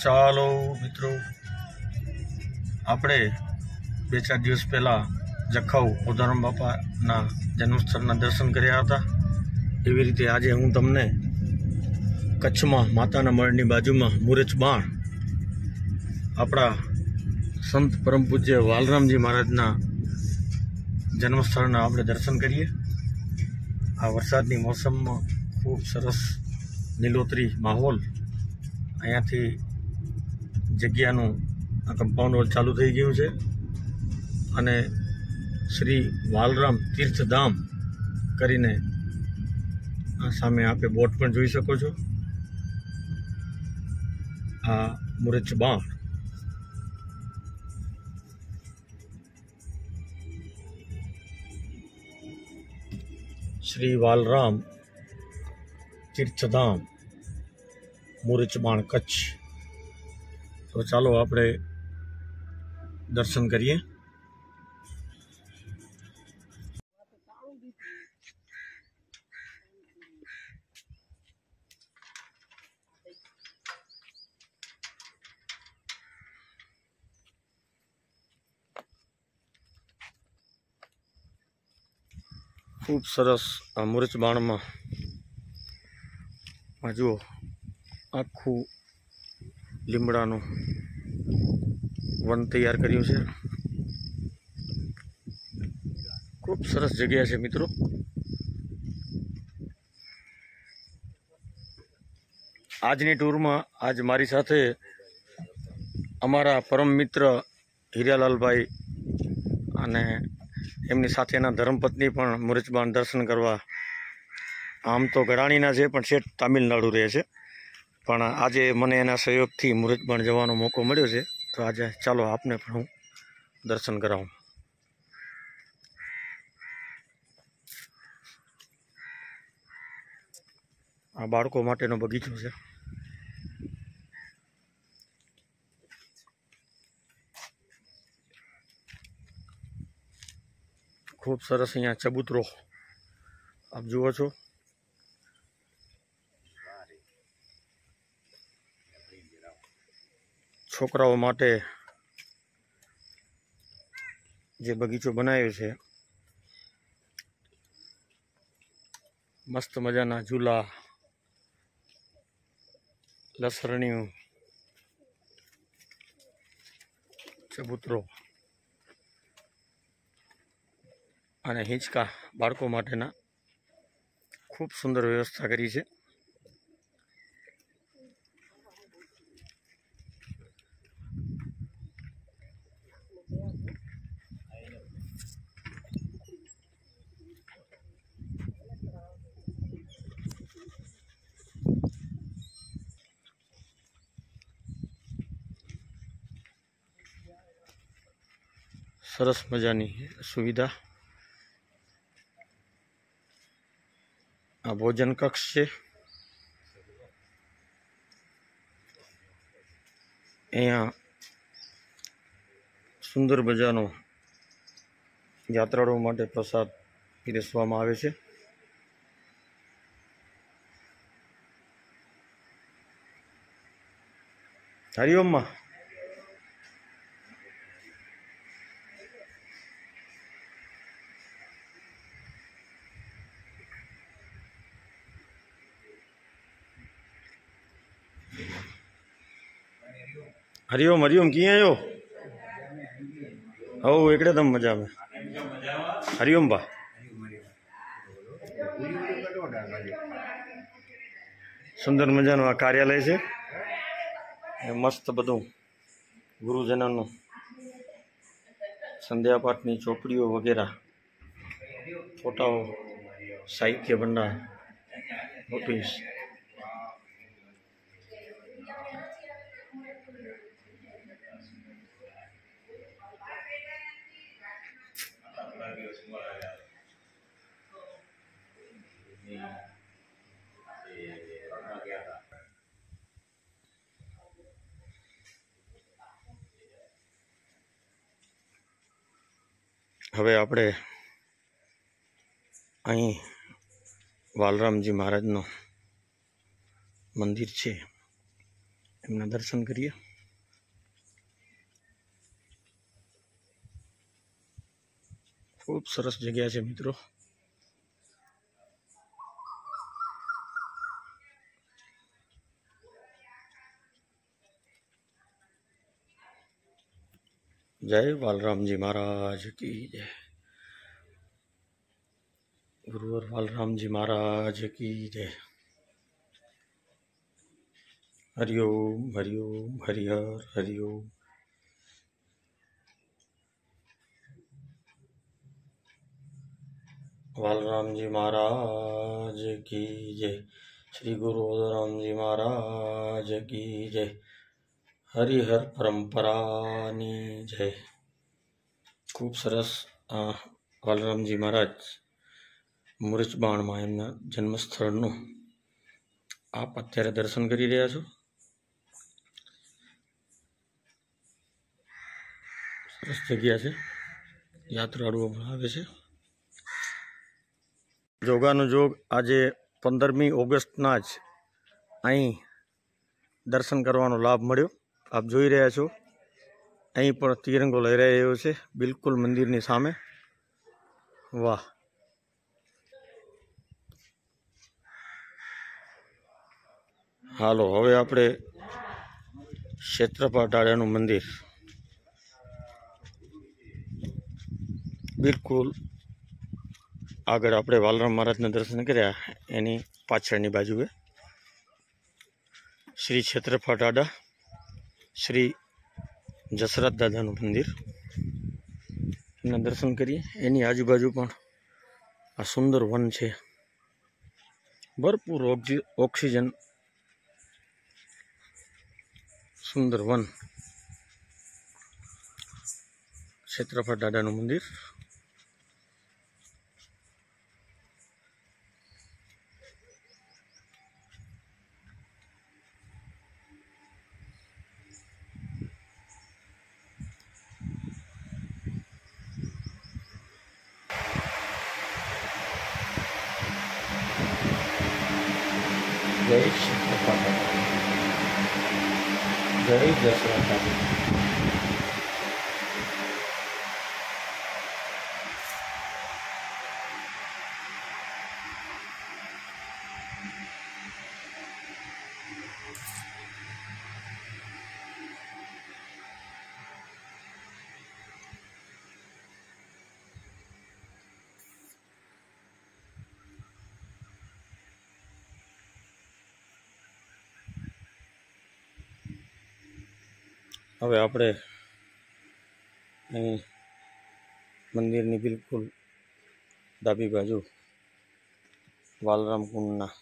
ચાલો મિત્રો, આપણે 2-4 દિવસ પહેલાં જખૌ ઉધારામ બાપાના જન્મસ્થળના દર્શન કર્યા હતા। એવી રીતે આજે હું તમને કચ્છમાં માતાના મઢની બાજુમાં મુરચબાણ આપણા સંત પરમ પૂજ્ય વાલરામજી મહારાજના જન્મસ્થળના આપણે દર્શન કરીએ। આ વરસાદની મોસમમાં ખૂબ સરસ લીલોતરી માહોલ, અહીંયાથી જગ્યાનું આ કમ્પાઉન્ડ વોલ ચાલુ થઈ ગયું છે અને શ્રી વાલરામ તીર્થધામ કરીને આ સામે આપે બોર્ડ પણ જોઈ શકો છો। આ મુરચબાણ શ્રી વાલરામ તીર્થધામ મુરચબાણ કચ્છ। તો ચાલો આપણે દર્શન કરીએ। ખૂબ સરસ આ મુરચબાણમાં જુઓ, આખું લીમડાનું વન તૈયાર કર્યું છે। ખૂબ સરસ જગ્યા છે મિત્રો। આજની ટૂરમાં આજ મારી સાથે અમારા પરમ મિત્ર હીરાલાલભાઈ અને એમની સાથે એના ધર્મપત્ની પણ મુરચબાણ દર્શન કરવા, આમ તો ગરાણીના છે પણ શેઠ તામિલનાડુ રહે છે, પણ આજે મને એના સહયોગથી મુરચબાણ જવાનો મોકો મળ્યો છે। તો આજે ચાલો આપને પણ હું દર્શન કરાવું। આ બાળકો માટેનો બગીચો છે। ખૂબ સરસ અહીંયા ચબૂતરો આપ જુઓ છો। છોકરાઓ માટે જે બગીચો બનાવ્યો છે, મસ્ત મજાના ઝૂલા, લસરણીયું, ચબૂતરો અને હિંચકા બાળકો માટેના ખૂબ સુંદર વ્યવસ્થા કરી છે। સરસ મજાની સુવિધા। આ ભોજન કક્ષ છે। અહીંયા સુંદર મજાનો યાત્રાળુઓ માટે પ્રસાદ પીરસવામાં આવે છે। હરિઓમમાં हरिओम हरिओम कीअं आहियो? हओ हिकदमि मज़ा में। हरिओम भा। सुंदर मजानो आ कार्यालय છે। મસ્ત બધું ગુરુજનોનું સંધ્યા પાઠની ચોપડીઓ વગેરે, ફોટાઓ, સાહિત્ય ભંડાર, ઓફિસ। હવે આપણે અહીં વાલરામજી મહારાજનું મંદિર છે એમના દર્શન કરીએ। ખૂબ સરસ જગ્યા છે મિત્રો। जय बालरामजी महाराज की जय। गुरुवर बालरामजी महाराज की जय। हरिओम हरिओम हरिहर हरिओम। बालरामजी महाराज की जय। श्री गुरु बालरामजी महाराज की जय। हरिहर परंपरानी जय। खूब सरस बालरामजी महाराज मुरजबाण में एमना जन्मस्थळનું आप અત્યારે દર્શન કરી રહ્યા છો। સરસ જગ્યા છે, યાત્રાળુઓ પણ આવે છે। જોગાનું જોગ આજે 15મી ઓગસ્ટના જ અહીં દર્શન કરવાનો લાભ મળ્યો। આપ જોઈ રહ્યા છો અહીં પણ તિરંગો લહેરાઈ રહ્યો છે બિલકુલ મંદિરની સામે। વાહ, હાલો હવે આપણે ક્ષેત્રપાટાળાનું મંદિર બિલકુલ આગળ આપણે બાલરામ મહારાજના દર્શન કર્યા એની પાછળની બાજુએ શ્રી ક્ષેત્રપાટાળા શ્રી જસરાજ દાદાનું મંદિર, એમના દર્શન કરીએ। એની આજુબાજુ પણ આ સુંદર વન છે, ભરપૂર ઓક્સિજન, સુંદર વન। ક્ષેત્રપાટાળાનું મંદિર जय ક્ષેત્રપાટાળા, जय जसराज दादा। હવે આપણે અહીં મંદિરની બિલકુલ ડાબી બાજુ બાલરામ કુંડના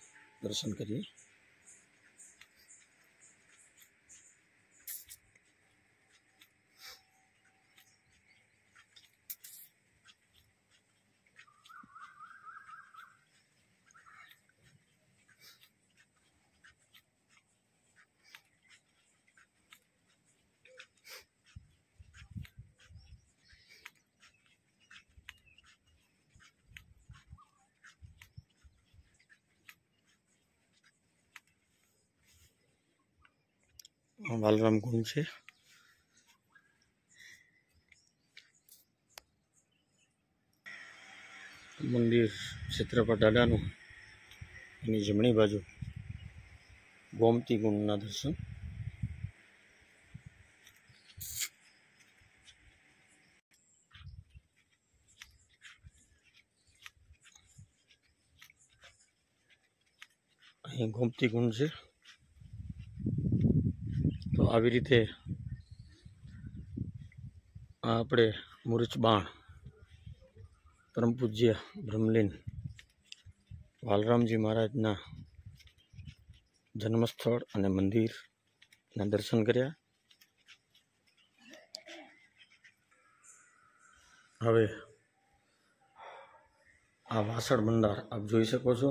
દર્શન કરીએ। બાલરામ કુંડ છે, મંદિર ક્ષેત્રપાટાળાનું, એની જમણી બાજુ ગોમતી કુંડના દર્શન। અહીં ગોમતી કુંડ છે। તો આવી રીતે આપણે મુરજબાણ પરમ પૂજ્ય બ્રહ્મલીન બાલરામજી મહારાજના જન્મસ્થળ અને મંદિરના દર્શન કર્યા। હવે આ વાસણ ભંડાર આપ જોઈ શકો છો,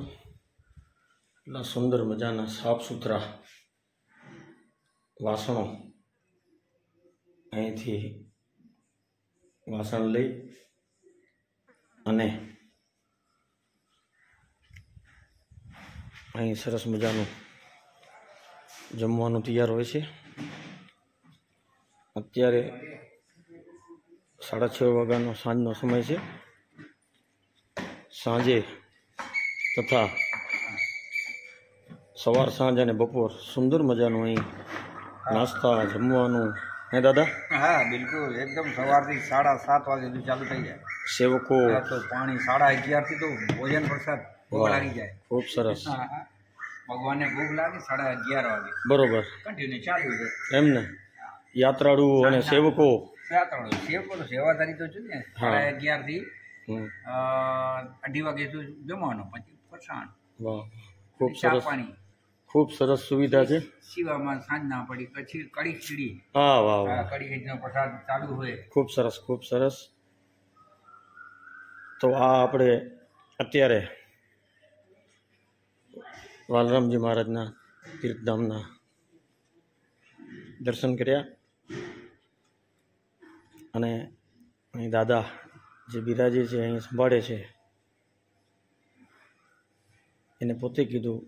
એટલા સુંદર મજાના સાફ સુથરા વાસણો અહીંથી વાસણ લઈ અને અહીં સરસ મજાનું જમવાનું તૈયાર હોય છે. અત્યારે 6:30 વાગ્યાનો સાંજનો સમય છે. સાંજે તથા સવાર સાંજ અને બપોર સુંદર મજાનું અહીં નાસ્તા જમવાનું હે દાદા? હા બિલકુલ, એકદમ સવારથી 7:30 વાગે સુધી ચાલુ થઈ જાય. સેવકો તો પાણી 11:30 થી તો ભોજન પ્રસાદ ભોગ લાગી જાય. ખૂબ સરસ. ભગવાનને ભોગ લાગે 11:30 વાગે બરોબર, કન્ટિન્યુ ચાલુ છે એમને યાત્રાળુ અને સેવકો સેવકો તો સેવાધારી તો છે ને. 11:30 થી 2:30 વાગે સુધી જમવાનું, પછી ફરસાણ, વાહ, ખૂબ ચા સરસ, પાણી, ખૂબ સરસ સુવિધા છે. શિવામાં સાંજના પડી પછી કડી ખીચડી. હા, વાહ વાહ, કડી ખીચડીનો પ્રસાદ ચાલુ હોય. ખૂબ સરસ, ખૂબ સરસ. તો આ આપણે અત્યારે વાલરામજી મહારાજના તીર્થધામના દર્શન કર્યા અને અહીં દાદા જે બિરાજે છે, અહીં સંભાળે છે, એને પોતે કીધું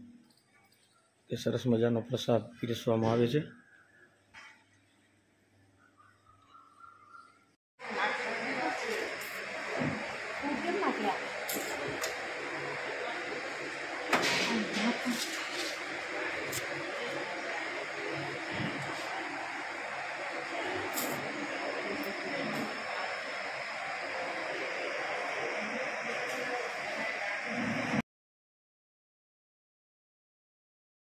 કે સરસ મજાનો પ્રસાદ પીરસવામાં આવે છે.